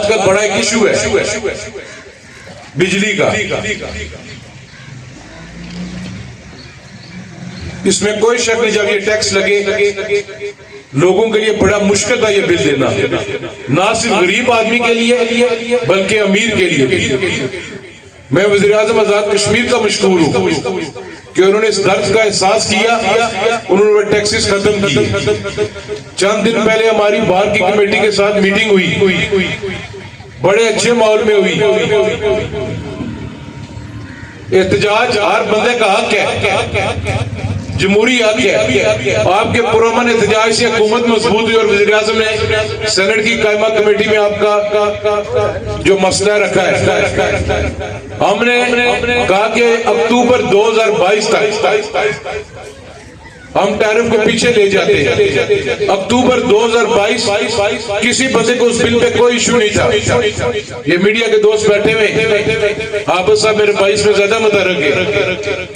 आजकल बड़ा एक इशू है बिजली का। इसमें कोई शक नहीं, जब ये टैक्स लगे लोगों के लिए बड़ा मुश्किल था ये बिल देना, ना सिर्फ गरीब आदमी के लिए बल्कि अमीर के लिए भी। मैं वज़ीर आज़म आजाद कश्मीर का मशकूर हूँ कि उन्होंने इस दर्द का एहसास किया, उन्होंने टैक्सेस खत्म किए। चंद दिन पहले हमारी बार की कमेटी के साथ मीटिंग हुई, बड़े अच्छे माहौल में हुई। एहतजाज हर बंदे का हक है, जमहूरी हक है। आपके पुरअमन एहतजाज से हुकूमत मजबूत हुई और वज़ीर आज़म ने सेनेट की कायमा कमेटी में आपका जो मसला रखा है, हमने कहा कि अक्टूबर 2022 तक हम टैरिफ को पीछे ले जाते हैं। अक्टूबर 2022 किसी बंदे को उस बिल पे कोई इशू नहीं था। ये मीडिया के दोस्त बैठे हुए, हाफिज साहब मेरे 22 में ज्यादा मुतरक है।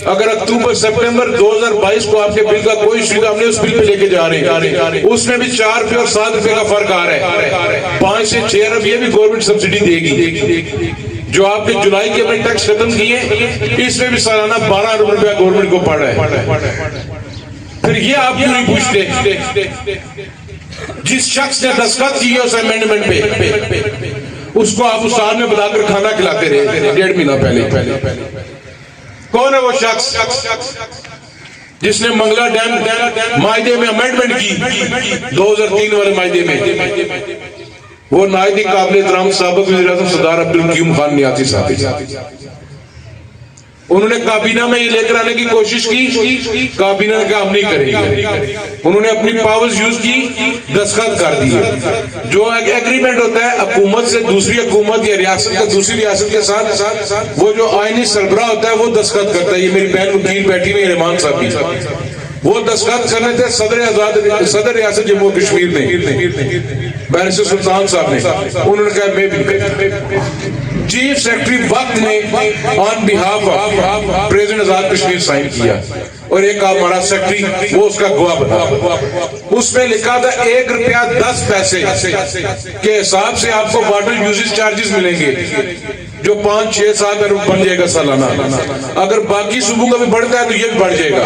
अगर अक्टूबर सितंबर 2022 को आपके बिल का कोई इशू, हमने उस बिल पे लेके जा रहे हैं। उसमें भी 4 रुपए और 7 रुपए का फर्क आ रहा है। 5 से 6 अरब ये भी गवर्नमेंट सब्सिडी देगी। जो आपने जुलाई के में टैक्स खत्म किए, इसमें भी सालाना 12 अरब रुपया गवर्नमेंट को पड़ रहा है। फिर ये आप क्यों नहीं पूछते? जिस शख्स ने दस्तखत किए उस अमेंडमेंट पे, उसको आप उस साल में बुलाकर खाना खिलाते रहे 1.5 महीना पहले। कौन है वो शख्स जिसने मंगला डैम मायदे में अमेंडमेंट की 2003 वाले मायदे में? वो नायदी काबिल एहतराम साबिक वज़ीर आज़म सरदार अब्दुल कयूम खान नियाज़ी साहब। उन्होंने काबीना में ये लेकर आने की कोशिश की, काबीना ने कहा हम नहीं करेंगे। उन्होंने अपनी पावर्स यूज की, दस्तखत कर दिए। जो एग्रीमेंट होता है हुकूमत से दूसरी हुकूमत या रियासत का दूसरी रियासत के साथ, वो जो आईनी सरबराह होता है वो दस्तखत करता है। ये मेरी बहन वकील बैठी हुई रहमान साहब भी, वो दस्तखत करने थे सदर रियासत जम्मू कश्मीर ने, बैरिस्टर सुल्तान साहब ने। उन्होंने कहा मैं भी। चीफ सेक्रेटरी वक्त ने on behalf of president Azad Kashmir sign किया और एक हमारा सेक्रेटरी वो उसका गवाह बना। उसमें लिखा था 1 रुपया 10 पैसे के हिसाब से आपको वाटर यूजेज चार्जेस मिलेंगे, जो 5, 6, 7 अरब बन जाएगा सालाना। अगर बाकी सूबों का भी बढ़ता है तो ये भी बढ़ जाएगा।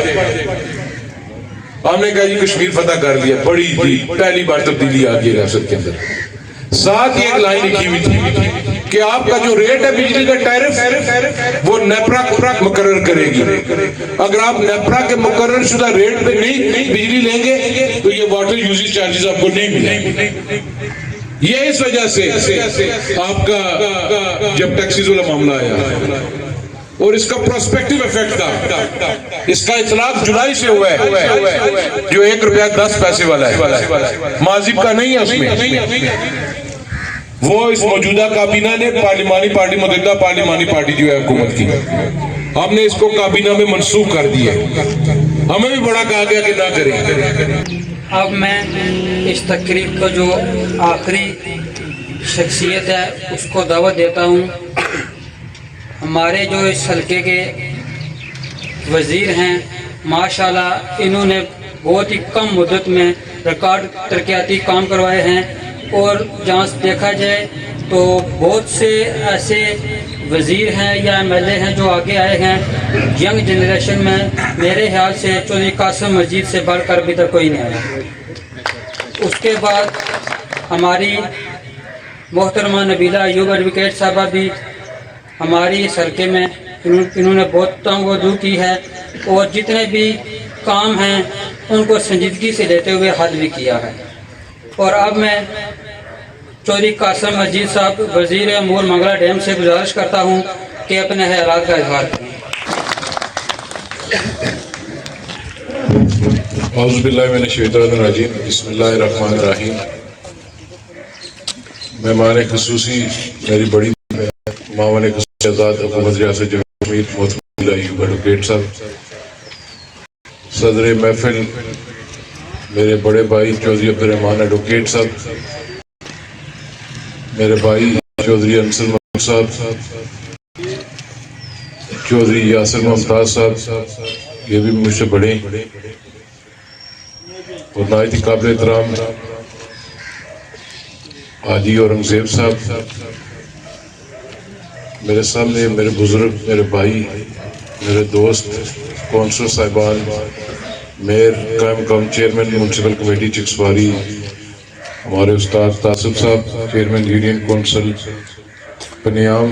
हमने कहा जी कश्मीर फतह कर लिया, बड़ी थी पहली बार तब्दीली आ गई रियासत के अंदर। साथ ही एक लाइन लिखी हुई थी कि आपका जो रेट है बिजली का टैरिफ, वो नेपरा मुकर्रर करेगी। अगर आप नेपरा के मुकर्रर शुदा रेट पे नहीं बिजली लेंगे तो ये वाटर यूजेज चार्जेस आपको नहीं मिलेंगे। ये इस वजह से आपका जब टैक्सेस वाला मामला आया और इसका प्रोस्पेक्टिव इफेक्ट था, इसका इतलाक जुलाई से हुआ है, जो 1 रुपया 10 पैसे वाला है, माजिब का नहीं है उसमें। वो इस मौजूदा काबीना ने पार्लिमानी पार्टी मुतहदा पार्लिमानी पार्टी जो है हुकूमत की, हमने इसको काबीना में मनसूख कर दिया। हमें भी बड़ा कहा गया कि ना करें। अब मैं इस तकरीर को जो आखिरी शख्सियत है उसको दावत देता हूँ। हमारे जो इस हल्के के वज़ीर हैं, माशाल्लाह इन्होंने बहुत ही कम मुद्दत में रिकॉर्ड तरक्याती काम करवाए हैं। और जहाँ देखा जाए तो बहुत से ऐसे वज़ीर हैं या MLA हैं जो आगे आए हैं यंग जनरेशन में। मेरे ख्याल से चौधरी कासिम मजीद से बढ़कर अभी तक कोई नहीं आया। उसके बाद हमारी मोहतरमा नबीला अयूब एडवोकेट साहबा भी हमारी इस हल्के में इन्होंने बहुत तंगवदू की है और जितने भी काम हैं उनको संजीदगी से लेते हुए हल भी किया है। और अब मैं चौधरी कासिम मजीद साहब वज़ीर अमूर मंगला डैम से गुजारिश करता हूँ कि अपने ख्यालात का इज़हार करें। बिस्मिल्लाहिर्रहमानिर्रहीम। मेहमान खुसूसी मेरी बड़ी मावन आजाद हुकूमत रियासत जम्मू कश्मीर मोहतरम एडवोकेट साहब, सदर महफिल मेरे बड़े भाई चौधरी अब्दुर्रहमान एडवोकेट साहब, मेरे भाई चौधरी अंसर महमूद साहब, चौधरी यासिर मुमताज साहब, ये भी मुझसे बड़े और नायत काबिल एहतराम हाजी औरंगजेब साहब, मेरे सामने मेरे बुजुर्ग, मेरे भाई, मेरे दोस्त, कौंसलर साहिबान, मेयर कायम cum chairman municipal committee Chiksawari, हमारे उस्ताद तासिफ साहब chairman union council Paniam,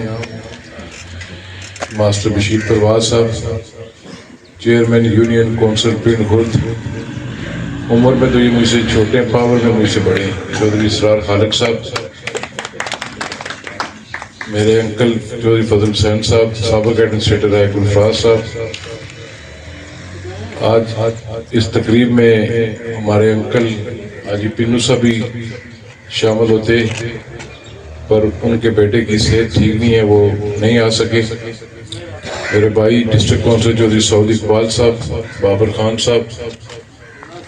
master Bashir Parwaz साहब चेयरमैन यूनियन कौंसिल पिंड खुर्द, उम्र में तो ये मुझसे छोटे हैं, पावर में मुझसे बड़े हैं, चौधरी इसरार खालिक साहब, मेरे अंकल चौधरी फजल हुसैन साहब, साबिक एडमिनिस्ट्रेटर है गुलफाज साहब। आज इस तकरीब में हमारे अंकल हाजी पिन्नू साहब भी शामिल होते, पर उनके बेटे की सेहत ठीक नहीं है, वो नहीं आ सके। मेरे भाई डिस्ट्रिक्ट काउंसिलर चौधरी सऊद इकबाल साहब, बाबर खान साहब,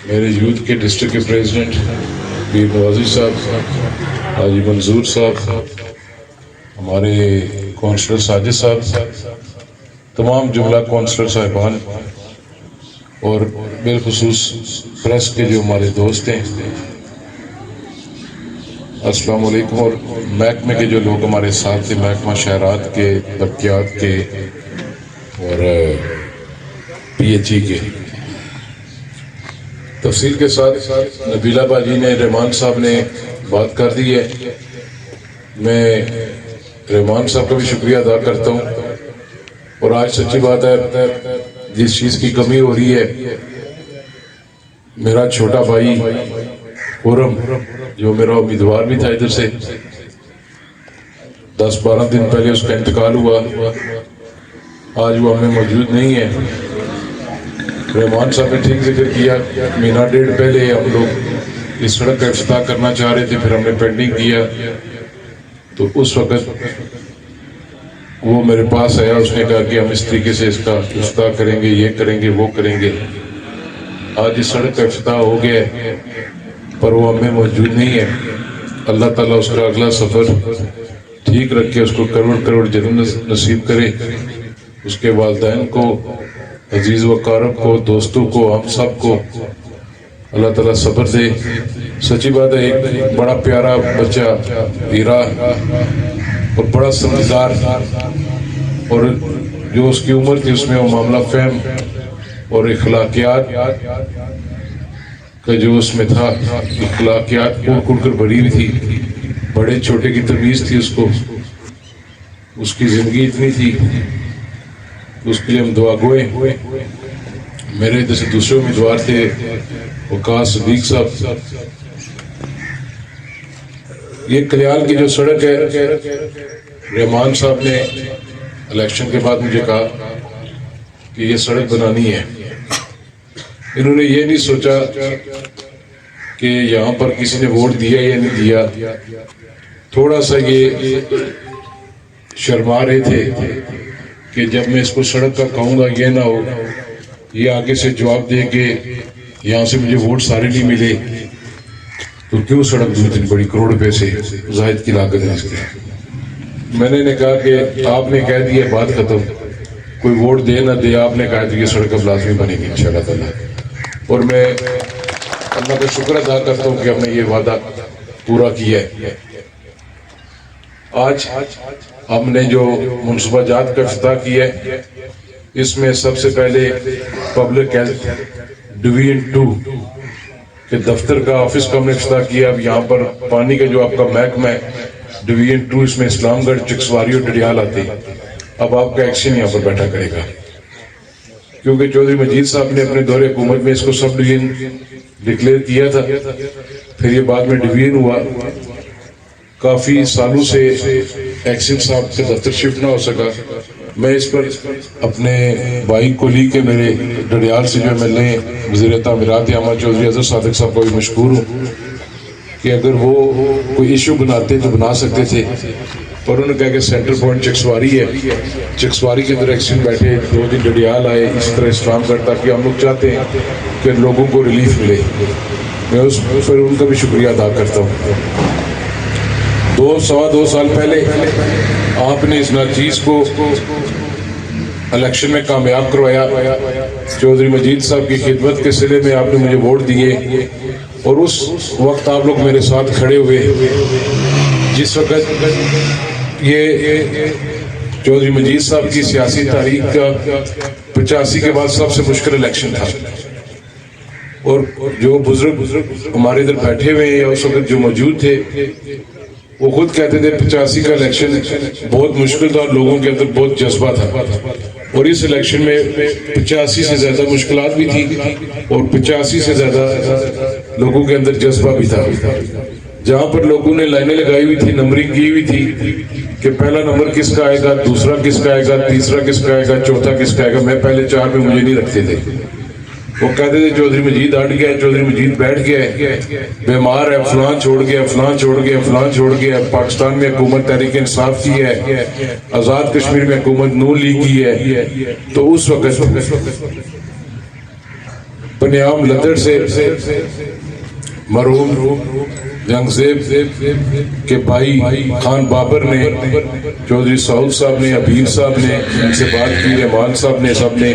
मेरे यूथ के डिस्ट्रिक्ट के प्रेसिडेंट पीर नवाजी साहब, हाजी मंजूर साहब, हमारे काउंसलर साजिद साहब, तमाम जुमला काउंसलर साहिबान और बिलखुसूस प्रेस के जो हमारे दोस्त हैं, अस्सलाम वालेकुम। और महकमे के जो लोग हमारे साथ थे, महकमा शहरात के, तरक्यात के और PHE के, तफसील के साथ नबीला बाजी ने, रहमान साहब ने बात कर दी है। मैं रहमान साहब का भी शुक्रिया अदा करता हूँ। और आज सच्ची बात है, जिस चीज़ की कमी हो रही है, मेरा छोटा भाई खुरम जो मेरा उम्मीदवार भी था इधर से, 10-12 दिन पहले उसका इंतकाल हुआ, आज वो हमें मौजूद नहीं है। रहमान साहब ने ठीक जिक्र किया, महीना डेढ़ पहले हम लोग इस सड़क का इफ्तिताह करना चाह रहे थे, फिर हमने पेंडिंग किया, तो उस वक़्त वो मेरे पास आया, उसने कहा कि हम इस तरीके से इसका इफ्तिताह करेंगे, ये करेंगे, वो करेंगे। आज इस सड़क का इफ्तिताह हो गया है, पर वो हमें मौजूद नहीं है। अल्लाह ताला उसका अगला सफ़र ठीक रखे, उसको करोड़ करोड़ जन्नत नसीब करे, उसके वालिदैन को, अजीज़ व कारब को, दोस्तों को, हम सब को अल्लाह ताला सब्र दे। सच्ची बात है, एक बड़ा प्यारा बच्चा हीरा और बड़ा समझदार, और जो उसकी उम्र थी उसमें वो मामला फहम और इखलाकियात का जो उसमें था, इखलाकियात कुड़ कर भरी हुई थी, बड़े छोटे की तमीज़ थी उसको, उसकी ज़िंदगी इतनी थी, उसके लिए हम दुआ गोए। मेरे इधर से दूसरे उम्मीदवार थे वकास सदीक साहब। ये कल्याण की जो सड़क है, रहमान साहब ने इलेक्शन के बाद मुझे कहा कि ये सड़क बनानी है। इन्होंने ये नहीं सोचा कि यहाँ पर किसी ने वोट दिया या नहीं दिया, थोड़ा सा ये शर्मा रहे थे कि जब मैं इसको सड़क का कहूँगा ये ना हो ये आगे से जवाब दे के यहाँ से मुझे वोट सारे नहीं मिले, तो क्यों सड़क दूर इतनी बड़ी, करोड़ रुपए से जाहिद की लागत है इसकी। मैंने ने कहा कि आपने कह दिया, बात खत्म, कोई वोट दे ना दे, आपने कहा तो ये सड़क अब लाजमी बनेगी इंशाअल्लाह ताला। और मैं अल्लाह का शुक्र अदा करता हूँ कि हमने ये वादा पूरा किया है। आज हमने जो मुनसबाजात का इफ्तिताह किया है, इसमें सबसे पहले पब्लिक हेल्थ डिवीजन 2 के दफ्तर का, ऑफिस का हमने इफ्तिताह किया। अब यहाँ पर पानी का जो आपका महकमा है डिवीजन 2, इसमें इस्लामगढ़, चिक्सवारी और डडियाल आते हैं। अब आपका एक्शन यहाँ पर बैठा करेगा, क्योंकि चौधरी मजीद साहब ने अपने दौरे हुकूमत में इसको सब डिवीजन डिक्लेयर किया था, फिर ये बाद में डिवीजन हुआ। काफ़ी सालों से एक्सिम साहब के दफ्तर शिफ्ट ना हो सका। मैं इस पर अपने भाई कोली के मेरे डडियाल से जो मिलने वज़ीर तामीरात अहमद चौधरी अजहर सादिक साहब को भी मशकूर हूँ कि अगर वो कोई इशू बनाते तो बना सकते थे, पर उन्होंने कहा कि सेंटर पॉइंट चिक्सवारी है, चिक्सवारी के अंदर एक्शन बैठे, 2 दिन डडियाल आए, इस तरह इस्लामगढ़, ताकि हम लोग चाहते हैं कि लोगों को रिलीफ मिले। मैं उस पर उनका भी शुक्रिया अदा करता हूँ। 2-2.25 साल पहले आपने इस चीज़ को इलेक्शन में कामयाब करवाया। चौधरी मजीद साहब की खिदमत के सिले में आपने मुझे वोट दिए और उस वक्त आप लोग मेरे साथ खड़े हुए। जिस वक्त ये चौधरी मजीद साहब की सियासी तारीख का 85 के बाद सबसे मुश्किल इलेक्शन था, और जो बुजुर्ग हमारे इधर बैठे हुए हैं या उस वक्त जो मौजूद थे वो खुद कहते थे 85 का इलेक्शन बहुत मुश्किल था और लोगों के अंदर बहुत जज्बा था, और इस इलेक्शन में 85 से ज्यादा मुश्किलात भी थी और 85 से ज्यादा लोगों के अंदर जज्बा भी था। जहां पर लोगों ने लाइनें लगाई हुई थी, नंबरिंग की हुई थी कि पहला नंबर किसका आएगा, दूसरा किसका आएगा, तीसरा किसका आएगा, चौथा किसका आएगा, मैं पहले 4 में मुझे नहीं रखते थे। वो कहते थे चौधरी मजीद हट गया, चौधरी मजीद बैठ गया, बीमार है, फलां छोड़ गया, फलां छोड़ गया, फलां छोड़ गया, पाकिस्तान में हुकूमत तहरीक इंसाफ की है, आजाद कश्मीर में हुकूमत नून लीग की है। तो उस वक्त बनियाम लदड़ से मरहूम जंगजेब के भाई खान बाबर ने, चौधरी सऊद साहब ने, हबीब साहब ने इनसे बात की, रहमान साहब ने, सब ने,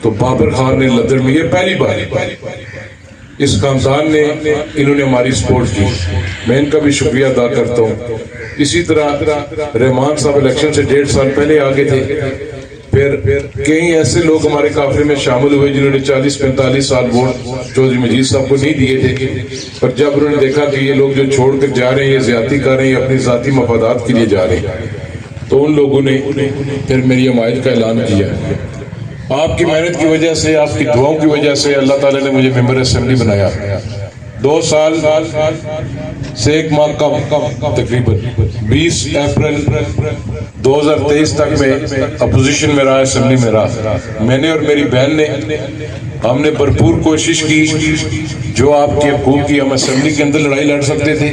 तो बाबर खान ने लदड़ में ये पहली बार इस खानदान ने इन्होंने हमारी सपोर्ट की, मैं इनका भी शुक्रिया अदा करता हूँ। इसी तरह रहमान साहब इलेक्शन से 1.5 साल पहले आगे थे, फिर कई ऐसे लोग हमारे काफिले में शामिल हुए जिन्होंने 40-45 साल वोट चौधरी मजीद साहब को नहीं दिए थे, पर जब उन्होंने देखा कि ये लोग जो छोड़कर जा रहे हैं ये ज्यादती कर रहे हैं, अपनी जाती मफादात के लिए जा रहे हैं, तो उन लोगों ने फिर मेरी हमायत का ऐलान किया। आपकी मेहनत की वजह से, आपकी दुआओं की वजह से अल्लाह ताला ने मुझे मेंबर असेंबली बनाया। 2 साल से 1 माह का तकरीबन 20 अप्रैल 2023 तक मैं अपोजिशन में रहा, असेंबली में रहा। मैंने और मेरी बहन ने हमने भरपूर कोशिश की, जो आपकी हुकूमत की, हम असेंबली के अंदर लड़ाई लड़ सकते थे,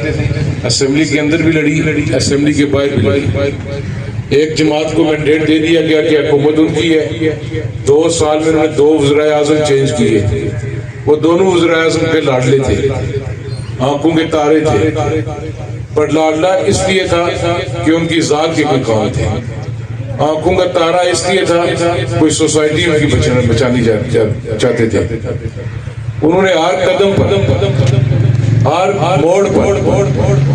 असेंबली के अंदर भी लड़ी, असेंबली के बाहर भी लड़ी। एक जमात को मैंडेट दे दिया गया कि हुकूमत उनकी है। 2 साल में उन्होंने 2 वज़ीर आज़म चेंज किए, वो दोनों वज़ीर आज़म के लाडले थे, आंखों के तारे थे, पर लाडला इसलिए था कि उनकी जात के कोई काम थे, आंखों का तारा इसलिए था कोई सोसाइटी उनकी बचानी चाहते थे। उन्होंने हर कदम पर, हर मोड़ पर,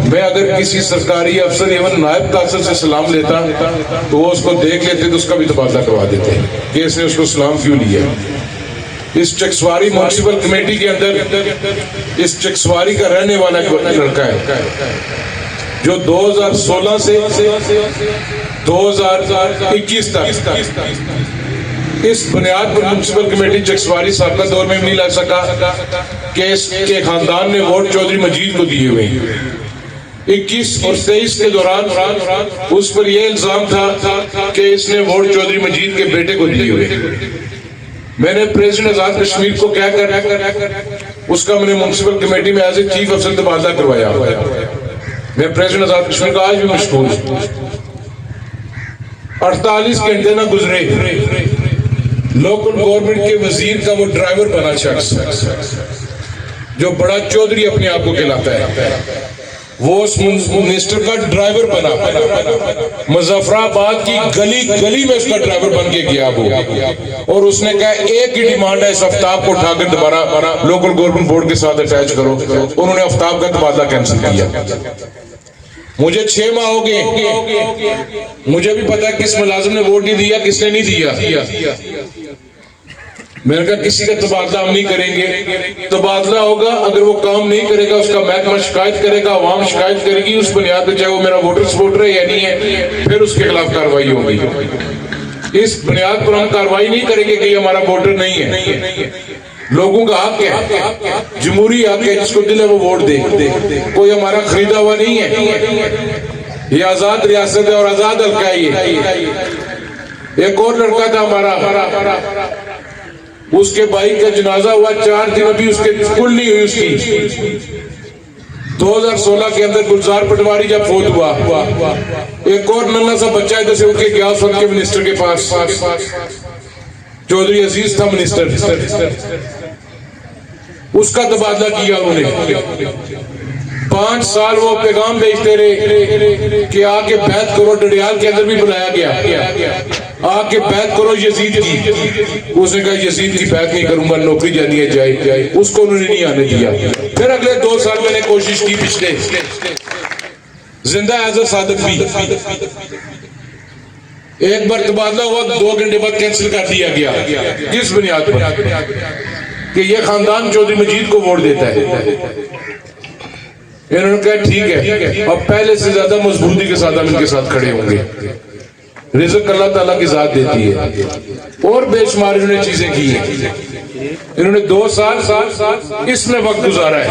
मैं अगर किसी सरकारी अफसर एवं नायब कासर से सलाम लेता तो वो उसको देख लेते तो उसका भी तबादला करवा देते कि इसने उसको सलाम क्यों लिया। इस चकसवारी म्युनिसिपल कमेटी के अंदर इस चकसवारी का रहने वाला लड़का है जो 2016 से 2021 तक इस बुनियाद पर म्युनिसिपल कमेटी चकसवारी साहब का दौर में नहीं लग सका कि इसके खानदान ने वोट चौधरी मजीद को दिए हुए। 21 और 23 के दौरान उस पर यह इल्जाम था कि इसने वोट चौधरी मजीद के बेटे को दिए हुए। मैंने प्रेसिडेंट आजाद कश्मीर को क्या कर उसका मैंने म्युनिसिपल कमेटी में एज ए चीफ अफसर तबादला करवाया। मैं प्रेसिडेंट आजाद कश्मीर का आज भी मशहूर हूं। 48 घंटे ना गुजरे, लोकल गवर्नमेंट के वजीर का वो ड्राइवर बना शख्स जो बड़ा चौधरी अपने आप को कहलाता है, वो उस मिनिस्टर का ड्राइवर बना, मुजफ्फराबाद की गली गली में उसका ड्राइवर बन के गया वो, और उसने कहा एक ही डिमांड है, इस आफ्ताब को उठाकर दोबारा लोकल गवर्नमेंट बोर्ड के साथ अटैच करो। उन्होंने आफ्ताब का तबादला कैंसिल किया। मुझे 6 माह हो गए, मुझे भी पता है किस मुलाजिम ने वोट नहीं दिया, किसने नहीं दिया। मैंने कहा किसी का तबादला हम नहीं करेंगे, तबादला होगा अगर वो काम नहीं करेगा उसका महकमा शिकायत करेगा, आवाम शिकायत करेगी, उस बुनियाद पर चाहे वो मेरा वोटर सपोर्टर है या नहीं है, फिर उसके खिलाफ कार्रवाई होगी। इस बुनियाद पर हम कार्रवाई नहीं करेंगे कि हमारा वोटर नहीं है। लोगों का हक है, जमहूरी हक है, जिसको दिल है वो वोट दे, कोई हमारा खरीदा हुआ नहीं है। ये आजाद रियासत है और आजाद हल्का है। ये एक और लड़का था हमारा, उसके भाई का जनाजा हुआ, 4 दिन अभी उसके कुल नहीं हुई उसकी। 2016 के अंदर गुलजार पटवारी जब फौत हुआ, एक और नन्हा सा बच्चा इधर से उठ के गया उस के मिनिस्टर के पास, चौधरी अजीज था मिनिस्टर, उसका तबादला किया उन्होंने। 5 साल वो पैगाम भेजते रहे कि आके बैत करो। डडियाल के अंदर भी बुलाया गया, आके बैत करो यजीद की। उसने कहा यजीद की बैत नहीं करूंगा, नौकरी जानी है जाए, उसको उन्होंने नहीं आने दिया। फिर अगले 2 साल मैंने कोशिश की, पिछले जिंदा एज अ सादक भी। एक बार तबादला हुआ, 2 घंटे बाद कैंसिल कर दिया गया। किस बुनियाद पर? कि ये खानदान चौधरी मजीद को वोट देता है। इन्होंने कहा ठीक है, अब पहले से ज्यादा मजबूती के साथ हम इनके साथ खड़े होंगे। रिज़्क़ अल्लाह ताला की जात देती है। और बेशुमार इन्होंने चीजें की हैं। इन्होंने 2 साल इसमें वक्त गुजारा है।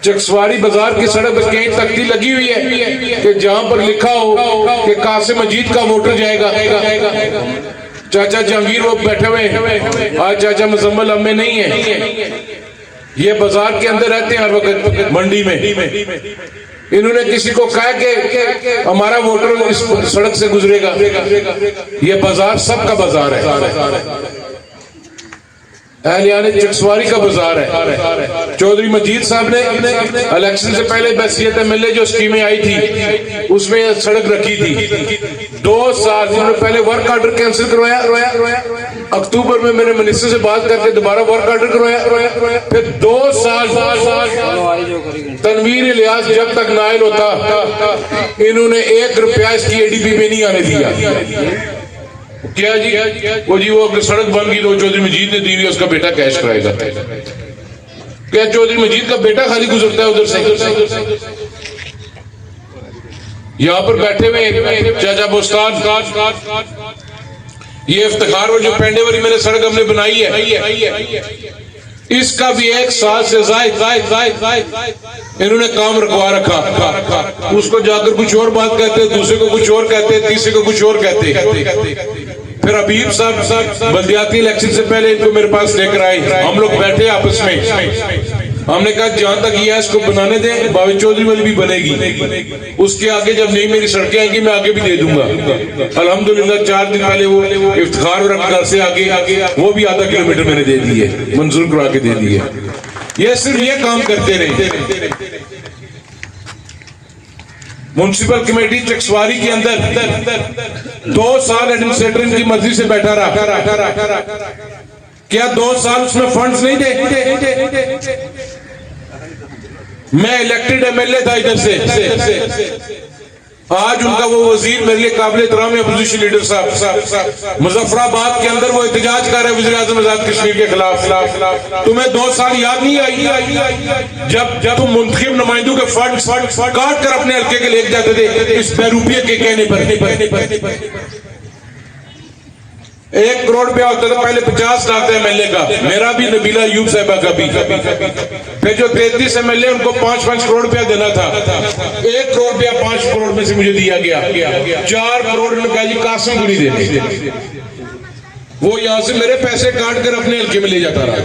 चकसवारी बाजार की सड़क पर कहीं तख्ती लगी हुई है कि जहां पर लिखा हो कि कासिम मजीद का वोटर जाएगा। चाचा जहांगीर वो बैठे हुए हैं, आज चाचा मुजम्मल अब में नहीं है। ये बाजार के अंदर रहते हैं हर वक्त, मंडी में। इन्होंने किसी को कहा कि हमारा वोटर इस सड़क से गुजरेगा। ये बाजार सबका बाजार है, अहलियाने चकसवारी का बाजार है। चौधरी मजीद साहब ने इलेक्शन से पहले बहसीयत एमएलए जो स्कीमें आई थी उसमें सड़क रखी थी। 2 साल उन्होंने पहले वर्क ऑर्डर कैंसिल करवाया, अक्टूबर में मैंने मिनिस्टर से बात करके दोबारा वर्क ऑर्डर करवाया, फिर 2 साल तनवीर इलियास जब तक नाइल होता इन्होंने 1 रुपया इसकी एडीपी में नहीं आने दिया। क्या जी? वो जी वो सड़क बन गई तो चौधरी मजीद ने दी हुई, उसका बेटा कैश कराएगा। क्या चौधरी मजीद का बेटा खाली गुजरता है उधर से? यहाँ पर बैठे हुए चाचा बोस्तान, ये इफ्तिखार और जो पेंडे वाली मैंने सड़क हमने बनाई है, इसका भी 1 साल से जायद इन्होंने काम रखवा रखा। उसको जाकर कुछ और बात कहते, दूसरे को कुछ और कहते, तीसरे को कुछ और कहते। फिर हबीब साहब बल्दियाती इलेक्शन से पहले इनको मेरे पास लेकर आए। हम लोग बैठे आपस में, हमने कहा जहां तक ये है इसको बनाने दें, बाबा चौधरी वाली भी बनेगी। उसके आगे जब नहीं मेरी सड़कें आएंगी मैं आगे भी दे दूंगा। अल्हम्दुलिल्लाह 4 दिन पहले वो इफ्तिखार और घर से आगे वो भी आधा किलोमीटर मैंने दे दिए, मंजूर करा के दे दिए। ये सिर्फ ये काम करते रहे। म्युनिसिपल कमेटी चकसवारी के अंदर 2 साल एडमिनिस्ट्रेटर इनकी मर्जी से बैठा रहा। क्या 2 साल उसमें फंड्स नहीं दे? मैं इलेक्टेड एमएलए था इधर से। आज उनका वो वजीर मेरे लिए काबिल एहतराम है, अपोजिशन लीडर साहब। मुजफ्फराबाद के अंदर वो एहतजाज कर रहे वज़ीर आज़म आज़ाद कश्मीर के खिलाफ। तुम्हें 2 साल याद नहीं आई जब तुम मुंतखब नुमाइंदों के फंड काट कर अपने हल्के के लेके जाते थे इस बेरूपिये के कहने पर? 1 करोड़ रुपया होता था पहले, 50 लाख था एमएलए का, मेरा भी नबीला अयूब साहबा का भी। फिर जो 33 एमएलए उनको 5-5 करोड़ रुपया देना था। 1 करोड़ रुपया 5 करोड़ में से मुझे दिया गया। 4 करोड़ ने कहा जी कासिम को नहीं देने। वो यहां से मेरे पैसे काट कर अपने हल्के में ले जाता रहा।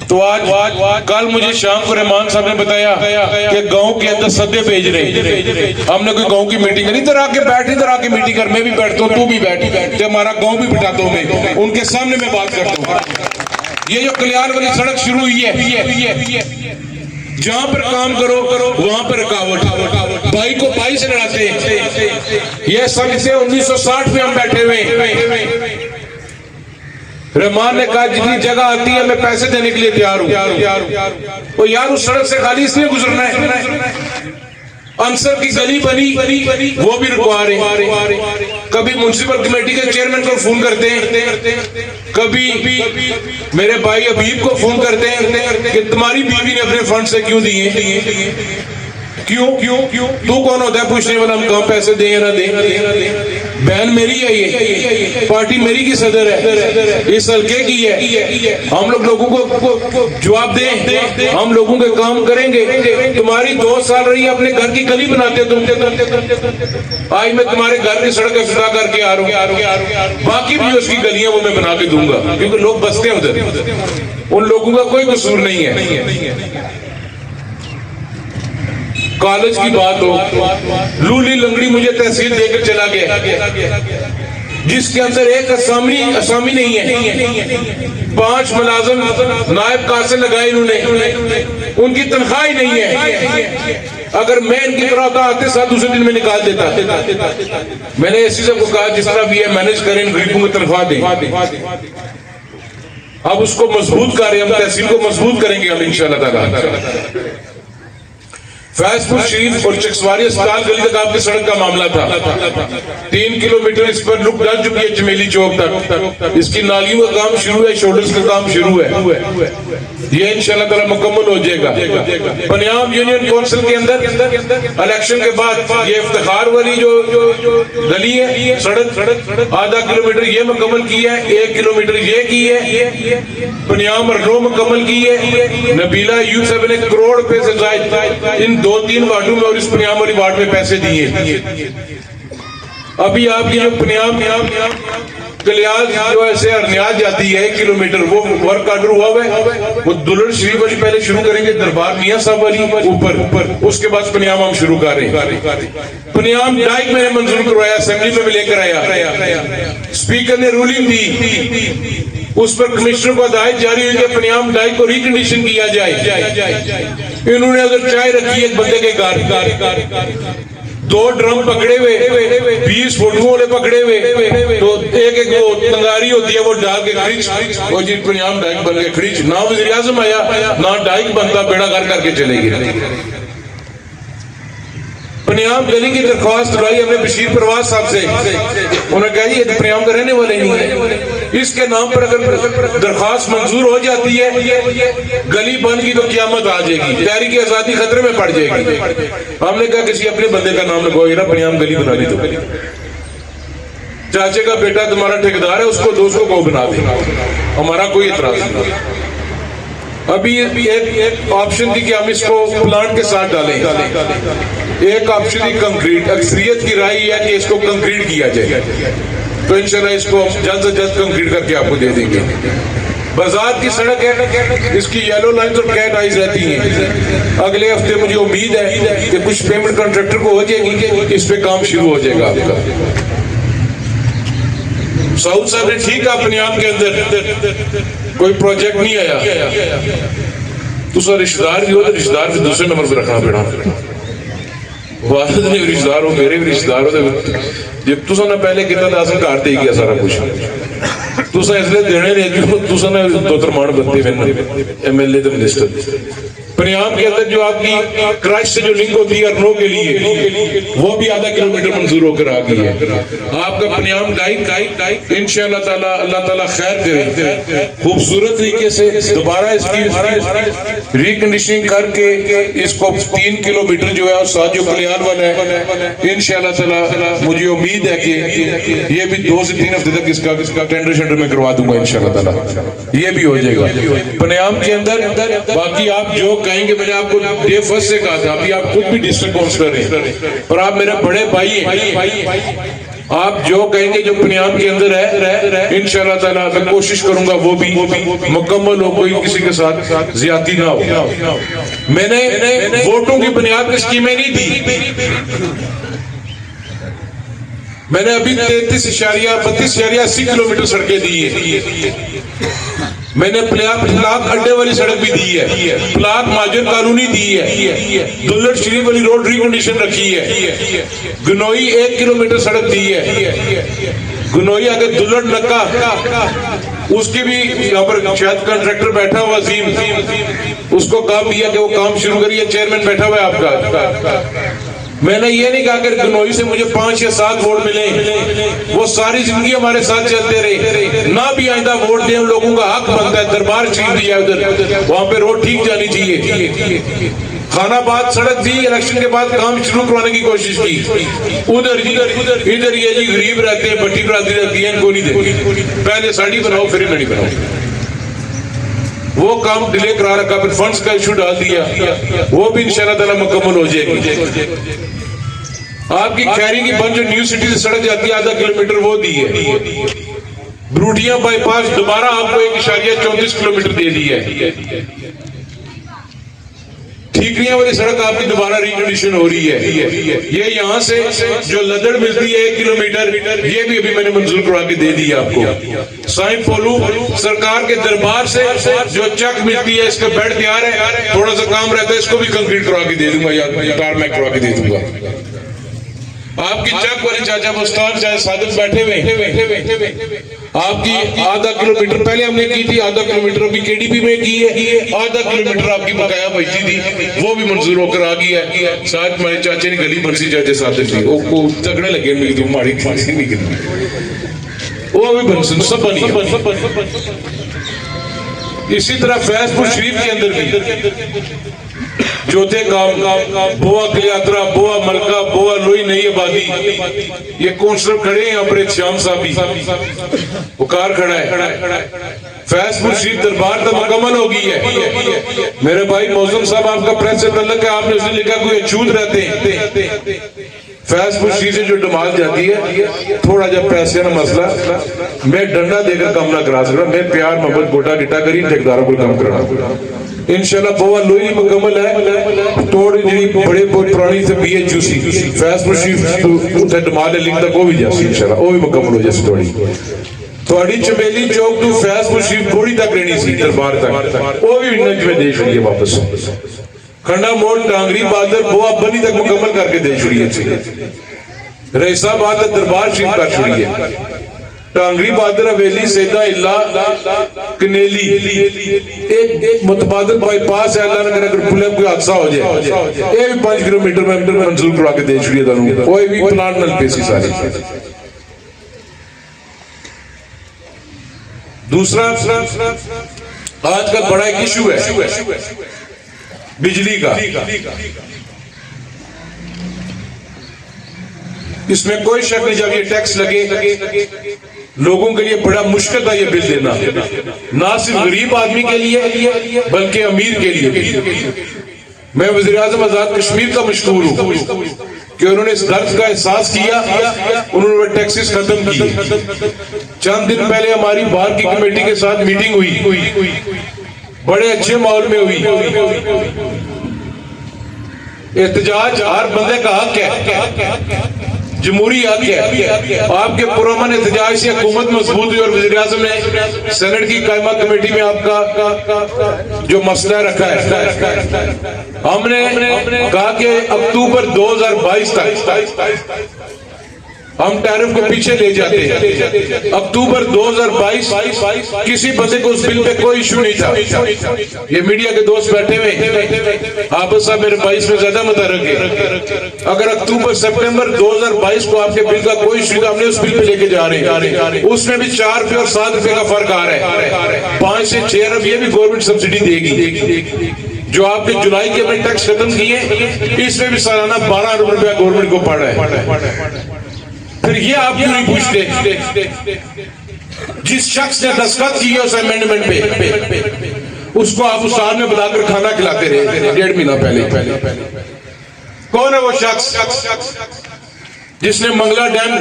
तो आज कल मुझे शाम को रहमान साहब ने बताया कि गांव के अंदर सदे भेज रहे। हमने कोई गांव की मीटिंग करी, इधर आके बैठ, इधर आके मीटिंग कर। मैं भी बैठता हूँ, तू भी बैठ, तो हमारा गांव भी बिठाता हूँ मैं, उनके सामने मैं बात करता हूँ। ये जो कल्याण वाली सड़क शुरू हुई है, जहां पर काम करो वहां पर रुकावट, भाई को भाई से लड़ाते हैं। ये सब से 1960 में हम बैठे हुए। रहमान ने कहा जितनी जगह आती है मैं पैसे देने के लिए तैयार हूं। तो यार उस सड़क से खाली इसलिए गुजरना है। अंसर की गली बनी वो भी रुकवा रहे। कभी म्युनिसिपल कमेटी के चेयरमैन को फोन करते हैं, कभी मेरे भाई हबीब को फोन करते हैं कि तुम्हारी बीवी ने अपने फंड से क्यों दिए। क्यों तू कौन होता है पूछने वाला, हम कहां पैसे दें या ना दें? बहन मेरी है, ये पार्टी मेरी की सदर है, इस हल्के की है। हम लोग लोगों को जवाब दें, हम लोगों के काम करेंगे। तुम्हारी 2 साल रही अपने घर की गली बनाते तुम। आज मैं तुम्हारे घर की सड़क इफ्तिताह करके आ रहा हूँ, बाकी भी उसकी गलियां वो मैं बना के दूंगा, क्योंकि लोग बसते हैं उधर, उन लोगों का कोई कसूर नहीं है। कॉलेज की बात हो, लूली लंगड़ी मुझे तहसील देकर चला गया, जिसके अंदर एक असामी नहीं है। 5 मुलाजिम नायब कासे लगाए इन्होंने, उनकी तनख्वाह ही नहीं है। अगर मैं इनकी तरह होता आते साथ दूसरे दिन में निकाल देता। मैंने एसी साहब को कहा जिस तरह भी है मैनेज करें, इन गरीबों को तनख्वाह दें। अब उसको मजबूत करें, हम तहसील को मजबूत करेंगे हम इंशाअल्लाह ताला। फैजपुर शरीफ और चकसवारी अस्पताल गली तक आपकी सड़क का मामला था। 3 किलोमीटर इस पर रुक डल चुकी है चमेली चौक तक। इसकी नालियों का काम शुरू है, शोल्डर्स का काम शुरू है। ये इंशाल्लाह ताला मुकम्मल हो जाएगा। पंजाब यूनियन काउंसिल के अंदर इलेक्शन के बाद ये इफ्तिखार वाली जो गली है, सड़क आधा किलोमीटर ये मुकम्मल की है, 1 किलोमीटर ये की है, पंजाब मरनो मुकम्मल की है। नबीला यूथ सब ने करोड़ रुपए से ज्यादा इन 2-3 वार्डों में और इस पंजाब वाली वार्ड में पैसे दिए। अभी आपकी जो पंजाब कलियाल जो ऐसे अरनियाज जाती है 1 किलोमीटर, वो वर्क ऑर्डर हुआ है। वो दुल्हन शरीफ वाली पहले शुरू करेंगे, दरबार मियां साहब वाली ऊपर, उसके बाद पंजाब हम शुरू कर रहे हैं। पंजाब डाइक मैंने मंजूर करवाया, असेंबली में भी लेकर आया, स्पीकर ने रूलिंग दी, उस पर कमिश्नर को हिदायत जारी हुई कि पंजाब डाइक को रिकंडीशन किया जाए। इन्होंने अगर चाय रखी एक बंदे के घर, 2 ड्रम पकड़े हुए, 20 फोटो वाले पकड़े हुए, तो एक वो तंगारी होती है वो डाल के खरीच, वो जी पंजाब डाइक बन गया खरीच। ना वज़ीर आज़म आया ना डाइक बनता, बेड़ा घर करके चले गए। पंजाब गली की दरख्वास्त लाई हमने बशीर परवाज साहब से, उन्होंने कहा ये तो पंजाब का रहने वाले नहीं है, इसके नाम पर अगर दरख्वास्त मंजूर हो जाती है, गली बन गई तो क़यामत आ जाएगी, तहरीक आज़ादी खतरे में पड़ जाएगी। हमने कहा किसी अपने बंदे का नाम लगवाइए ना, पंजाब गली बना दी तो चाचे का बेटा तुम्हारा ठेकेदार है, उसको दोस्तों को बना दे, हमारा कोई इतराज नहीं। अभी एक ऑप्शन थी कि हम इसको प्लांट के साथ डालें, एक ऑप्शन थी कंक्रीट। अक्सरियत की राय है कि इसको कंक्रीट किया जाए, तो इंशाल्लाह इसको जल्द से जल्द कंक्रीट करके आपको दे देंगे। बाजार की सड़क है, इसकी येलो लाइन और कैट आइज रहती हैं। अगले हफ्ते मुझे उम्मीद है कि कुछ पेमेंट कॉन्ट्रैक्टर को हो जाएगी, इस पे काम शुरू हो जाएगा आपका। साउथ साहब ने ठीक है, पंजाब के अंदर कोई प्रोजेक्ट नहीं आया, तुसा रिश्तेदार भी हो तो रिश्तेदार भी दूसरे नंबर पर रखना पड़ा। वालिद ने रिश्तेदार हो, मेरे भी रिश्तेदार हो, जब तुसा ना पहले कितना दासन घर दे गया सारा कुछ, तुसा इसलिए देने नहीं क्यों तुसा ने 2 मान बनते मैंने MLA तो मिनिस्टर। पंजाब के अंदर जो आपकी क्रश से जो लिंक होती है अरनो के लिए, वो भी आधा किलोमीटर मंजूर होकर आ गई है। आपका पंजाब डाइक इंशाअल्लाह ताला अल्लाह ताला खैर करे, खूबसूरत तरीके से दोबारा इसकी रिकंडीशनिंग करके इसको 3 किलोमीटर जो है और साथ जो कल्याण वाला है, इंशाअल्लाह ताला मुझे उम्मीद है कि ये भी 2 से 3 हफ्ते तक इसका टेंडर शेंडर में करवा दूंगा इंशाअल्लाह ताला, ये भी हो जाएगा पंजाब के अंदर। बाकी आप जो कहेंगे, मैंने आपको डे फर्स्ट से कहा था, अभी आप खुद भी डिस्ट्रिक्ट काउंसलर हैं और आप मेरे बड़े भाई हैं, आप जो कहेंगे जो पंजाब के अंदर है इंशाअल्लाह ताला मैं कोशिश करूंगा वो भी मुकम्मल हो, कोई किसी के साथ ज्यादती ना हो। मैंने वोटों की बुनियाद पर स्कीमें नहीं दी, मैंने अभी 33.32.80 किलोमीटर सड़कें दी है। मैंने प्लाक अड्डे वाली सड़क भी दी है, प्लाक माजर कॉलोनी दी है, दुल्लट शरीफ वाली रोड रिकंडीशन रखी है, गनोई 1 किलोमीटर सड़क दी है, गनोई आगे दुल्लट नक्का उसकी भी यहाँ पर शायद कॉन्ट्रैक्टर बैठा हुआ अजीम, उसको काम दिया कि वो काम शुरू करिए, चेयरमैन बैठा हुआ है आपका। मैंने ये नहीं कहा कि गनोई से मुझे 5 या 7 वोट मिले, वो सारी जिंदगी हमारे साथ चलते रहे, ना भी आइंदा वोट दें, लोगों का हक बनता है। दरबार शरीफ दिया उधर, वहां पे रोड ठीक जानी चाहिए। खानाबाद सड़क दी, इलेक्शन के बाद काम शुरू करवाने की कोशिश की, इधर ये जी गरीब रहते हैं, भट्टी बरादरी रहती है, इनको नहीं देती, पहले साड़ी बनाओ फिर नहीं बनाओ, वो काम डिले करा रखा, फिर फंड्स का इशू डाल दिया, वो भी इंशाल्लाह ताला मुकम्मल हो जाएगी। आपकी खैरी की बंद जो न्यू सिटी से सड़क जाती है 1/2 किलोमीटर वो दी है, ब्रूटिया बाईपास दोबारा आपको 1.34 किलोमीटर दे दी है, ठीकरियां वाली सड़क आपकी दोबारा रिकंडीशन हो रही है, ये यहाँ से जो लदड़ मिलती है 1 किलोमीटर, ये भी अभी मैंने मंजूर करवा के दे दी है आपको। साइं पोलू सरकार के दरबार से जो चक मिलती है, इसका बेड तैयार है, थोड़ा सा काम रहता है, इसको भी कंक्रीट करवा के दे दूंगा या टारमैक करवा के दे दूंगा। आपकी चक वाले चाचा मुस्तान चाहे सादिक बैठे हुए, आपकी आधा किलोमीटर पहले हमने की थी, आधा किलोमीटर अभी केडीपी में की है, आधा किलोमीटर आपकी बकाया बची थी, वो भी मंजूर होकर आ गई है। साथ हमारे चाचे ने गली बरसी चाचे सादिक थी, वो झगड़े लगे मेरी माड़ी फांसी निकली, वो भी बन सब बनी। इसी तरह फैजपुर शरीफ के अंदर भी चौथे गांव बोआ कलियात्रा, बोआ मलका, बोआ लोई नई आबादी, ये कौंसलर खड़े हैं अपने श्याम साहब भी, वो कार खड़ा है। फैजपुर शरीफ दरबार तो मुकम्मल हो गई है। मेरे भाई मौजूम साहब आपका प्रेस से तल्लक है, आपने उसने लिखा कोई अछूत रहते हैं। फैजपुर शरीफ से जो डमाल जाती है, थोड़ा जब पैसे ना मसला, मैं डंडा देकर काम ना करा सकता, मैं प्यार मोहब्बत गोटा गिटा करी ठेकेदारों को काम कराना। इंशाल्लाह बोआ लोई मुकम्मल है, तोड़ जी बड़े पुरानी से BHUC फैजपुर शरीफ उठे डमाल लिखता वो भी जासी इंशाल्लाह वो भी मुकम्मल हो जासी। थोड़ी चमेली चौक टू फैजपुर शरीफ थोड़ी तक रहनी सी दरबार तक, वो भी नज में दे छड़ी है वापस। खंडा मोड़ टांगरी बादर बोआ बनी तक मुकम्मल करके दे छड़ी है। रईसाबाद दरबार शरीफ कर छड़ी है। टांगरी बादर हवेली सेदा इला कनेली एक मुतबादल बाईपास है। अल्लाह ने करे अगर पुलिस कोई हादसा हो जाए, ये भी 5 किलोमीटर में मंजूर करवा के दे छड़ी है। कोई भी प्लान नल पेसी सारी। दूसरा आज का बड़ा एक इशू है बिजली का। इसमें कोई शक नहीं, जब ये टैक्स लगे लोगों के लिए बड़ा मुश्किल था ये बिल देना, ना सिर्फ गरीब आदमी के लिए बल्कि अमीर के लिए। मैं वज़ीर आज़म आजाद कश्मीर का मशकूर हूँ कि उन्होंने इस दर्द का एहसास किया, उन्होंने टैक्सेस खत्म किए। चंद दिन पहले हमारी बार की कमेटी के साथ मीटिंग हुई, बड़े अच्छे माहौल में हुई। एहतजाज हर बंदे का हक है, जमहूरी हक है। आपके पुरअमन एहतजाज से हुकूमत मजबूत हुई और वज़ीर आज़म ने सेनेट की कायमा कमेटी में आपका जो मसला रखा है, हमने कहा कि अक्टूबर 2022 तक हम टैरिफ को पीछे ले जाते हैं। अक्टूबर 2022 किसी बंदे को उस बिल पे कोई इशू नहीं था। ये मीडिया के दोस्त बैठे हुए आप साहब मेरे 22 में ज्यादा मुतरक है। अगर अक्टूबर सितंबर 2022 को आपके बिल का कोई इशू, हमने उस बिल पे लेके जा रहे हैं, उसमें भी 4 रुपए और 7 रुपए का फर्क आ रहा है। 5 से 6 अरब ये भी गवर्नमेंट सब्सिडी देगी। जो आपने जुलाई के में टैक्स खत्म किए, इसमें भी सालाना 12 अरब रुपया गवर्नमेंट को पड़ रहा है। फिर ये आप क्यों नहीं पूछते? जिस शख्स ने दस्तखत किए उस अमेंडमेंट पे, उसको आप उस साल में बुलाकर खाना खिलाते रहे 1.5 महीना पहले। कौन है वो शख्स जिसने मंगला डैम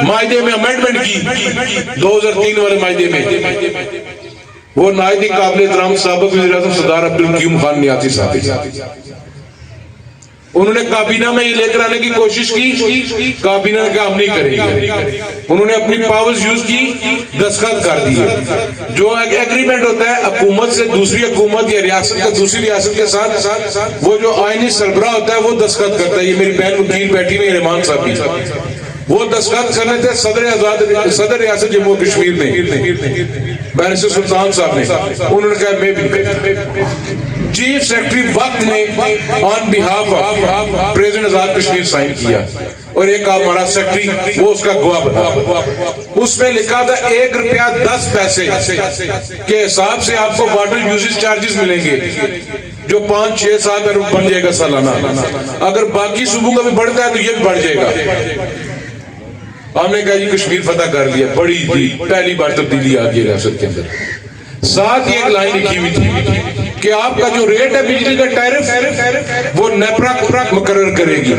मायदे में अमेंडमेंट की 2003 वाले मायदे में? वो नायदी काबिल एहतराम साबिक वज़ीर आज़म सरदार अब्दुल कयूम खान नियाज़ी साहब। उन्होंने काबीना में ये लेकर आने की कोशिश की, काबीना ने कहा हम नहीं करेंगे। उन्होंने अपनी पावर्स यूज की, दस्तखत कर दिए। जो एग्रीमेंट होता है हुकूमत से दूसरी हुकूमत या रियासत का दूसरी रियासत के साथ, वो जो आईनी सरबराह होता है वो दस्तखत करता है। ये मेरी बहन वकील बैठी हुई रहमान साहब भी, वो दस्तखत करने थे सदर रियासत जम्मू कश्मीर में बैरिस्टर सुल्तान साहब ने। उन्होंने कहा मैं भी। चीफ सेक्रेटरी वक्त ने on behalf of president Azad Kashmir sign किया और एक हमारा सेक्रेटरी वो उसका गवाह बना। उसमें लिखा था 1 रुपया 10 पैसे के हिसाब से आपको वाटर यूजेज चार्जेस मिलेंगे, जो 5, 6, 7 अरब बन जाएगा सालाना। अगर बाकी सूबों का भी बढ़ता है तो ये भी बढ़ जाएगा। हमने कहा जी कश्मीर फतह कर लिया, बड़ी पहली बार तब्दीली आ गई रियासत के अंदर। साथ ही एक लाइन लिखी हुई थी कि आपका जो रेट है बिजली का टैरिफ वो नेपरा मुकर्रर करेगी।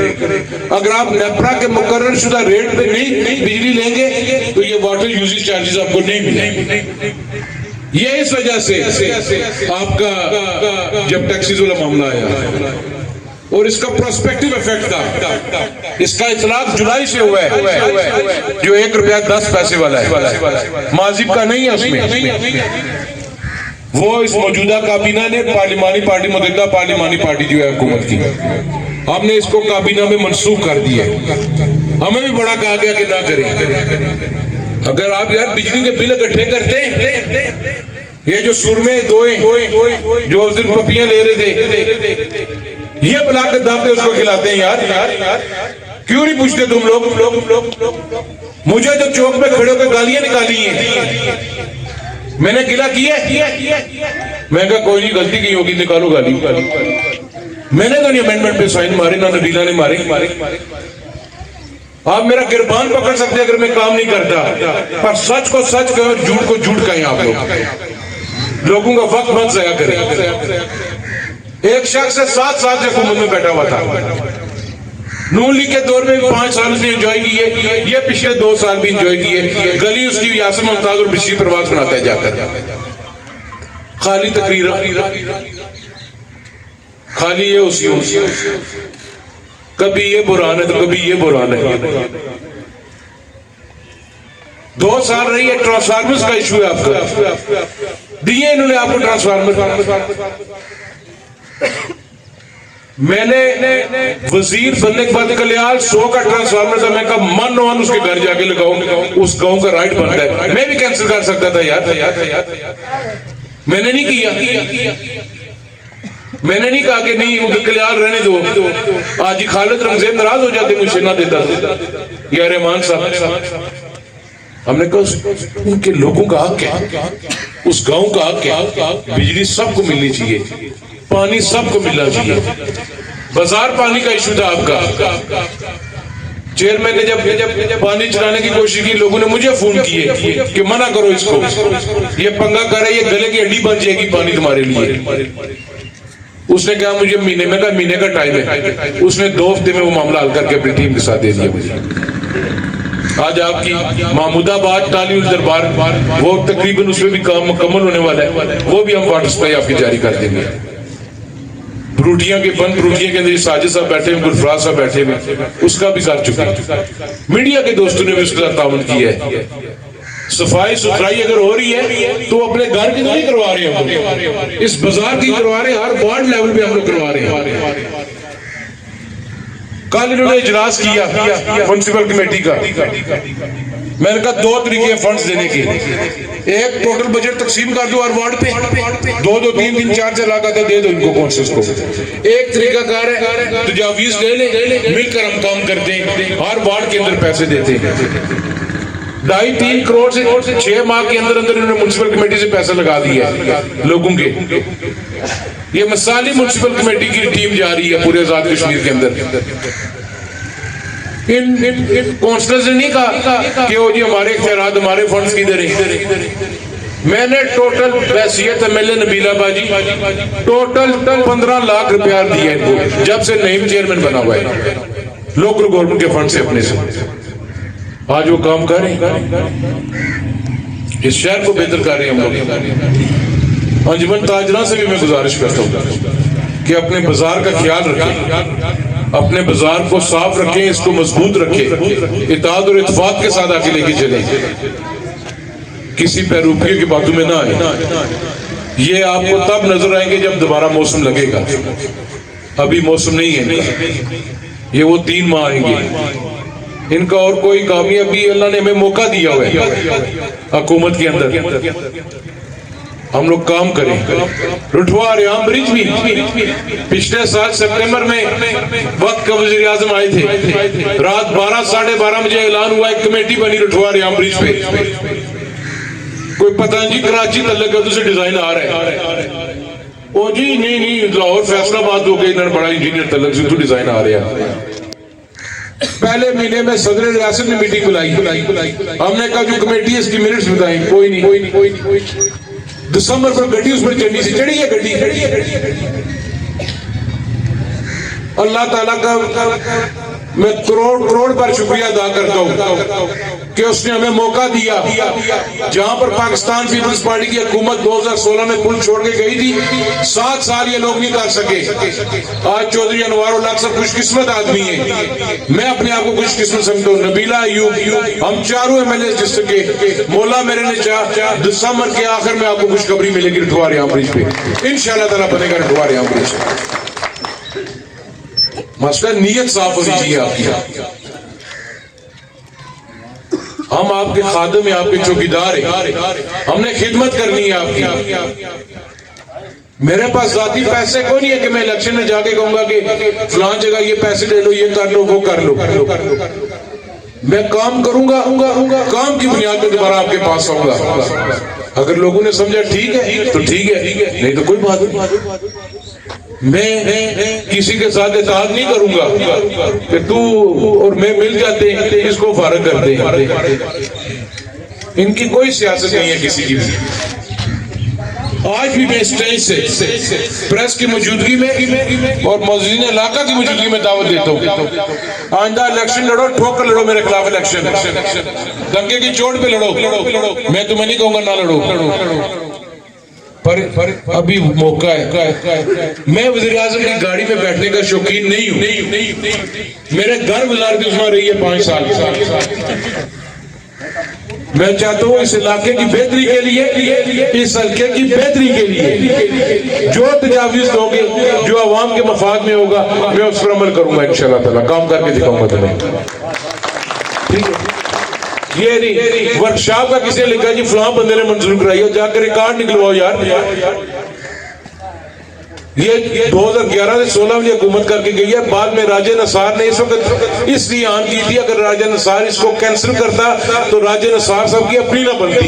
अगर आप नेपरा के मुकर्रर शुदा रेट पे नहीं बिजली लेंगे तो ये वाटर यूजेज चार्जेस आपको नहीं मिलेंगे। ये इस वजह से आपका जब टैक्सीज वाला मामला आया और इसका प्रोस्पेक्टिव इफेक्ट था, इसका इतलाक जुलाई से हुआ है जो 1 रुपया 10 पैसे वाला है, माजिब का नहीं है उसमें। वो इस मौजूदा काबीना ने पार्लिमानी पार्टी मुतहदा पार्लिमानी पार्टी जो है हुकूमत की आपने इसको काबीना में मनसूख कर दिया। हमें भी बड़ा कहा गया कि ना करें। अगर आप यार बिजली के बिल इकट्ठे करते, ये जो सुरमे दोए जो उस दिन पपियां ले रहे थे, ये बना के दाते उसको खिलाते हैं यार। क्यों नहीं पूछते तुम लोग? मुझे तो चौक में खड़े होकर गालियां निकाली हैं, मैंने गिला किया। मैं कहा कोई नहीं, गलती की होगी, निकालो गाली। मैंने तो नहीं अमेंडमेंट पे साइन मारे, ना नबीला ने मारे। आप मेरा गिरबान पकड़ सकते अगर मैं काम नहीं करता, पर सच को सच कहें और झूठ को झूठ कहें। आप लोगों का वक्त मत ज़ाया करें। एक शख्स से 7 साल से हुकूमत में बैठा हुआ था। नून लीग के दौर में भी 5 साल उसने एंजॉय की है, ये पिछले 2 साल भी एंजॉय की है। गली उसकी यासर मुमताज और बिजली प्रवास बनाता है जाकर। खाली तकरीर, खाली ये उसी कभी ये बुरान है तो कभी ये बुरान है। 2 साल रही है, ट्रांसफार्मर्स का इशू है आपका, दिए इन्होंने आपको ट्रांसफार्मर। मैंने वजीर बनने के बाद कल्याण 100 का ट्रांसफार्मर था। मैं कहा मन वन उसके घर जाके लगाओ, उस गांव का राइट बनता है। मैं भी कैंसिल कर सकता था यार, मैंने नहीं किया। मैंने नहीं कहा कि नहीं उनके कल्याण रहने दो। आज खालिद रमज़ेब नाराज हो जाते, मुझे ना देता या रहमान साहब। हमने कहा उनके लोगों का हक है, उस गांव का हक है, बिजली सबको मिलनी चाहिए, पानी सबको मिलना चाहिए। बाजार पानी का इशू था आपका। चेयरमैन ने जब पानी चलाने की कोशिश की, लोगों ने मुझे फोन किए कि मना करो इसको, ये पंगा करे, ये गले की हड्डी बन जाएगी पानी तुम्हारे लिए। उसने कहा मुझे महीने में, कहा महीने का टाइम है। उसने 2 हफ्ते में वो मामला हल करके अपनी टीम के साथ दे दिया मुझे। आज आपकी महमूदाबाद टाली दरबार, वो तकरीबन उसमें भी काम मुकम्मल होने वाला है, वो भी हम वाटर सप्लाई आपकी जारी कर देंगे। फ्रूटियां के बंद फ्रूटियां के अंदर साजिद साहब बैठे हुए, गुलफराज साहब बैठे हुए, उसका भी कर चुके हैं। मीडिया के दोस्तों ने भी उसके साथ ताउन किया है। सफाई सुथराई अगर हो रही है तो अपने घर की नहीं करवा रहे हैं, इस बाजार की करवा रहे हैं, हर वार्ड लेवल पे हम लोग करवा रहे हैं। कल इन्होंने इजलास किया म्युनिसिपल कमेटी का। मैंने कहा 2 तरीके हैं फंड्स देने के। एक टोटल बजट तकसीम कर दो हर वार्ड पे, 2-2, 3-3, 4-4 लाख आता दे दो इनको कौंसिल्स को। एक तरीका कार है तजावीज ले ले, मिलकर हम काम करते हैं, हर वार्ड के अंदर पैसे देते हैं। 2.5-3 करोड़ से 6 माह के अंदर अंदर इन्होंने म्युनिसिपल कमेटी से पैसा लगा दिया है लोगों के। ये मिसाली म्युनिसिपल कमेटी की टीम जा रही है पूरे आजाद कश्मीर के अंदर। इन काउंसलर्स ने नहीं कहा कि वो जी हमारे इख्तियारात, हमारे फंड्स किधर हैं। मैंने टोटल वैसियत एमएलए नबीला बाजी टोटल 15 लाख रुपया दिया इनको, जब से नईम चेयरमैन बना हुआ है लोकल गवर्नमेंट के फंड से, अपने से। आज वो काम कर रहे हैं, इस शहर को बेहतर कर रहे हैं हम लोग। अंजुमन ताजरा से भी मैं गुजारिश करता हूँ कि अपने बाजार का ख्याल रखें, अपने बाजार को साफ रखें, इसको मजबूत रखें, इत्तेहाद और इत्तेफाक के साथ आगे लेके चलें, किसी पैरूपियों की बातों में ना आए। ये आपको तब नजर आएंगे जब दोबारा मौसम लगेगा, अभी मौसम नहीं है। ये वो 3 माह आएंगे, इनका और कोई कामयाबी अल्लाह ने हमें मौका दिया हुआ है हुकूमत के अंदर, हम लोग काम करें। रुठवा रियाम ब्रिज भी पिछले साल सितंबर में वक्त का वज़ीर आज़म आए थे, रात 12 साढ़े 12 बजे ऐलान हुआ, एक कमेटी बनी रुठवा रियाम ब्रिज पे। कोई पता नहीं कराची तल्लक का दूसरे डिजाइन आ रहा है, ओ जी नहीं लाहौर फैसलाबाद हो गई, बड़ा इंजीनियर तल्लक से तो डिजाइन आ रहा है। पहले महीने में सदर रियासत ने मीटिंग बुलाई, हमने कहा जो कमेटी है इसकी मिनट्स बताएं, कोई नहीं। दिसंबर पर गड्डी उस पर चढ़नी सी, चढ़ी है गड्डी। अल्लाह ताला का मैं करोड़ बार शुक्रिया अदा करता हूँ कि उसने हमें मौका दिया। जहां पर पाकिस्तान पीपल्स पार्टी की हुकूमत 2016 में पुल छोड़ के गई थी, 7 साल ये लोग नहीं कर सके। आज चौधरी अनवार उल हक साहब खुशकिस्मत आदमी है, मैं अपने आप को खुशकिस्मत समझता हूँ। नबीला अयूब, हम चारों एमएलए डिस्ट्रिक्ट के, मौला मेरे ने चाह दिसंबर के आखिर में आपको खुशखबरी मिलेगी रुठवा रियाम ब्रिज पे, इंशाअल्लाह ताला बनेगा रुठवा रियाम ब्रिज। मसला नीयत साफ होनी चाहिए आपकी। हम आपके खादम हैं, आपके चौकीदार हैं, हमने खिदमत करनी है आपकी। मेरे पास जाती पैसे को नहीं है कि मैं इलेक्शन में जाके कहूंगा कि फलां जगह ये पैसे ले लो, ये कर लो, वो कर लो। मैं काम करूंगा, काम की बुनियाद पे दोबारा आपके पास आऊंगा। अगर लोगों ने समझा ठीक है तो ठीक है, नहीं तो कोई बात नहीं। मैं किसी के साथ इत्तेहाद नहीं करूंगा कि तू और मैं मिल जाते हैं इसको फारग करते हैं। इनकी कोई सियासत नहीं है किसी की भी। आज भी मैं स्टेज से प्रेस की मौजूदगी में और मौजूदीन इलाका की मौजूदगी में दावत देता हूँ, आइंदा इलेक्शन लड़ो, ठोक कर लड़ो मेरे खिलाफ इलेक्शन, डंके की चोट पे लड़ो। मैं तुम्हें नहीं कहूंगा ना लड़ो, पर अभी मौका है। मैं वज़ीर आज़म की गाड़ी में बैठने का शौकीन नहीं हूँ। मेरे घर वज़ारत उस्मा रही है 5 साल। मैं चाहता हूँ इस इलाके की बेहतरी के लिए, इस हल्के की बेहतरी के लिए जो तजावीज़ दोगे, जो आवाम के मफाद में होगा, मैं उस पर अमल करूंगा इंशाअल्लाह ताला। काम करके दिखाऊंगा तुम्हें, ठीक है? ये नहीं वर्कशॉप का किसी ने लिखा जी फलां बंदे ने मंजूर कराई हो, जाकर रिकॉर्ड निकलवाओ यार। ये 2011 से 16 में हुकूमत करके गई है। बाद में राजा नसार ने इस वक्त इसलिए आन की थी, अगर राजा नसार इसको कैंसिल करता तो राजा नसार साहब की अपनी ना बनती।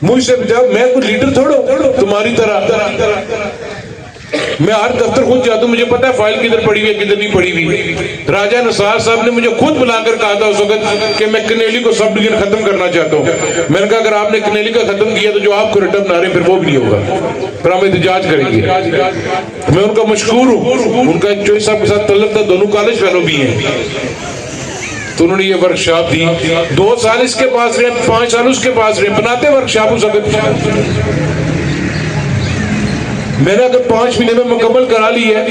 मुझसे जब मैं कोई लीडर थोड़ा तुम्हारी तरह, मैं हर दफ्तर खुद जाता हूँ, मुझे पता है फाइल किधर पड़ी हुई है किधर नहीं पड़ी हुई। राजा नसार साहब ने मुझे खुद बुलाकर कहा था उस वक्त कि मैं कनेली को सब डिवीजन खत्म करना चाहता हूँ। मैंने कहा अगर आपने कनेली का खत्म किया तो जो आपको रिटर्न आ रहे फिर वो भी नहीं होगा, फिर हम एहतजाज करेंगे। मैं उनका मशकूर हूँ, उनका एक चोई साहब के साथ तल्लुक था, दोनों कॉलेज फेलो भी हैं। तो उन्होंने ये वर्कशॉप दी, 2 साल इसके पास रहे, 5 साल उसके पास रहे, बनाते वर्कशॉप उस वक्त। मैंने अगर 5 महीने में मुकम्मल करा ली है,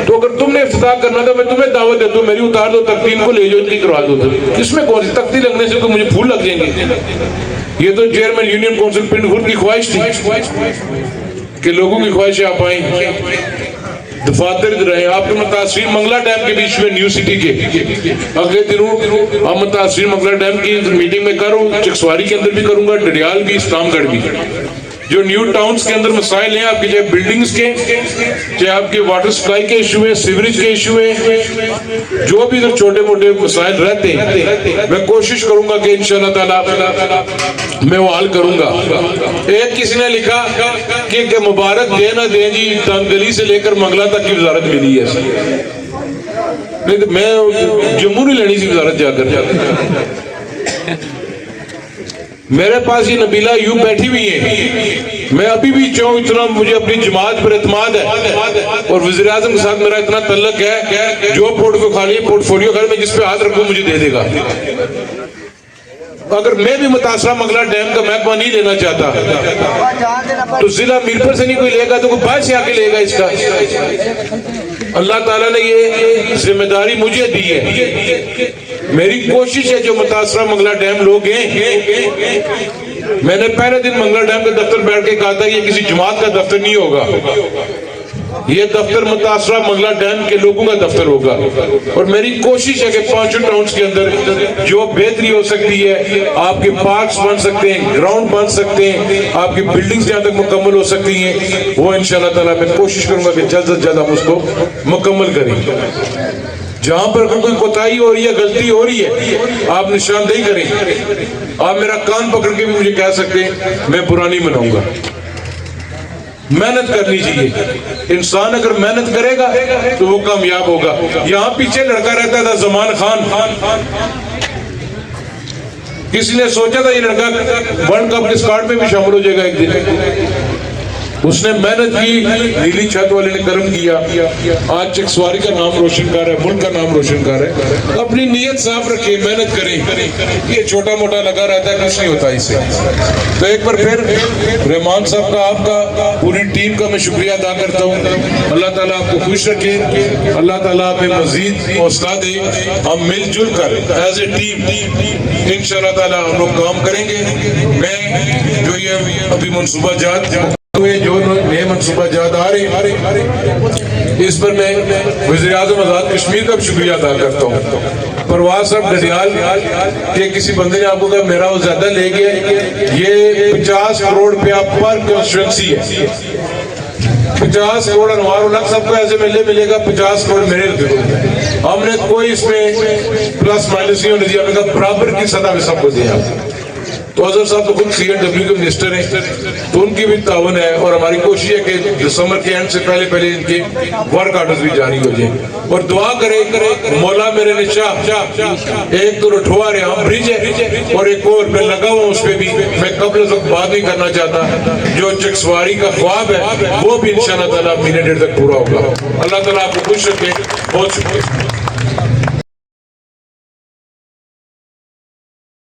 तो अगर तुमने इफ्तिताह करना था मैं तुम्हें दावत देता हूँ, मेरी उतार दो, तख्ती को ले जाओ, इनकी करवा दो। इसमें कौन सी तख्ती लगने से तो मुझे फूल लग जाएंगे। ये तो चेयरमैन यूनियन काउंसिल पिंड खुद की ख्वाहिश थी कि लोगों की ख्वाहिशें आप आए, दफातर रहे। आपके मुतासिर मंगला डैम के बीच में न्यू सिटी के अगले दिनों हम मुतासिर मंगला डैम की मीटिंग में करूँ, चकसवारी के अंदर भी करूंगा, डडियाल भी, इस्लामगढ़ भी। जो न्यू टाउन्स के अंदर मसाइल हैं आपके, चाहे बिल्डिंग्स के, चाहे आपके वाटर सप्लाई के इशू है, सीवरेज के इशू है, जो भी इधर छोटे मोटे मसाइल रहते हैं, मैं कोशिश करूंगा कि इंशाअल्लाह ताला मैं वो हल करूंगा। एक किसी ने लिखा कि मुबारक दे ना दे जी, तंगली से लेकर मंगला तक की वजारत मिली है। नहीं तो मैं जम्मू नहीं लेनी सी वजारत जाकर। मेरे पास ये नबीला यूं बैठी हुई है, मैं अभी भी चाहूँ इतना मुझे अपनी जमात पर एतमाद है और वज़ीर आज़म के साथ मेरा इतना तल्लक है, जो पोर्टफोलियो खाली मैं जिस पे हाथ रखूँ मुझे दे देगा। अगर मैं भी मुतासरा मंगला डैम का महकमा नहीं लेना चाहता तो जिला मीरपुर से नहीं कोई लेगा तो कोई बाहर से आके लेगा इसका। अल्लाह ताला ने ये जिम्मेदारी मुझे दी है। मेरी कोशिश है जो मुतासरा मंगला डैम लोग हैं, मैंने पहले दिन मंगला डैम के दफ्तर बैठ के कहा था ये किसी जमात का दफ्तर नहीं होगा, ये दफ्तर मुतासरा मंगला डैम के लोगों का दफ्तर होगा। और मेरी कोशिश है कि 5 टाउन्स के अंदर जो बेहतरी हो सकती है, आपके पार्क्स बन सकते हैं, ग्राउंड बन सकते हैं, आपकी बिल्डिंग्स जहाँ तक मुकम्मल हो सकती हैं, वो इंशाअल्लाह ताला मैं कोशिश करूंगा कि जल्द से जल्द हम उसको मुकम्मल करें। जहां पर कोई कोताही हो रही है, गलती हो रही है, आप निशानदेही करें। आप मेरा कान पकड़ के भी मुझे कह सकते हैं, मैं बुरा नहीं मनाऊंगा। मेहनत करनी चाहिए, इंसान अगर मेहनत करेगा तो वो कामयाब होगा। यहाँ पीछे लड़का रहता था जमान खान, किसी ने सोचा था ये लड़का वर्ल्ड कप के स्क्वाड में भी शामिल हो जाएगा एक दिन। उसने मेहनत की, नीली छत वाले ने कर्म किया, आज चकसवारी का नाम रोशन कर रहा है, मुल्क का नाम रोशन कर रहा है। अपनी नीयत साफ रखे, मेहनत करें। ये छोटा मोटा लगा रहता है, कुछ नहीं होता इससे। तो एक बार फिर रहमान साहब का, आपका, पूरी टीम का मैं शुक्रिया अदा करता हूँ। अल्लाह ताला आपको खुश रखे, अल्लाह ताला हमें मजीद हौसला दे। हम मिलजुल कर एज ए टीम इंशाअल्लाह ताला हम लोग काम करेंगे। मैं जो ये अभी मनसूबा जात जो नए मनसूबा जहाद आ रहे हैं, इस पर मैं वज़ीर आज़म आज़ाद कश्मीर का भी शुक्रिया अदा करता हूँ। परवाज साहब डडियाल के किसी बंदे ने आपको कहा मेरा वो ज्यादा ले गया, ये 50 करोड़ रुपया पर कंस्टिट्यूंसी है। 50 करोड़ अनवार उल हक सबको ऐसे मिलेगा, 50 करोड़ मेरे दिए। हमने कोई इसमें प्लस माइनस नहीं होने दिया, हमने कहा बराबर की सतह में सबको दिया। तो अजहर साहब तो खुद CNW के मिनिस्टर हैं, तो उनकी भी तावन है और हमारी कोशिश है कि दिसंबर के एंड से पहले इनके वर्क आर्डर्स भी जारी हो जाए। और दुआ करे मौला मेरे निशाह, एक तो रठुआ रेहाम ब्रिज है और एक और मैं लगा हुआ उस पर भी, मैं कबल तक बात नहीं करना चाहता, जो चकसवारी का ख्वाब है वो भी इंशाअल्लाह ताला महीने डेढ़ तक पूरा होगा। अल्लाह ताला आपको खुश रखे। बहुत शुक्रिया।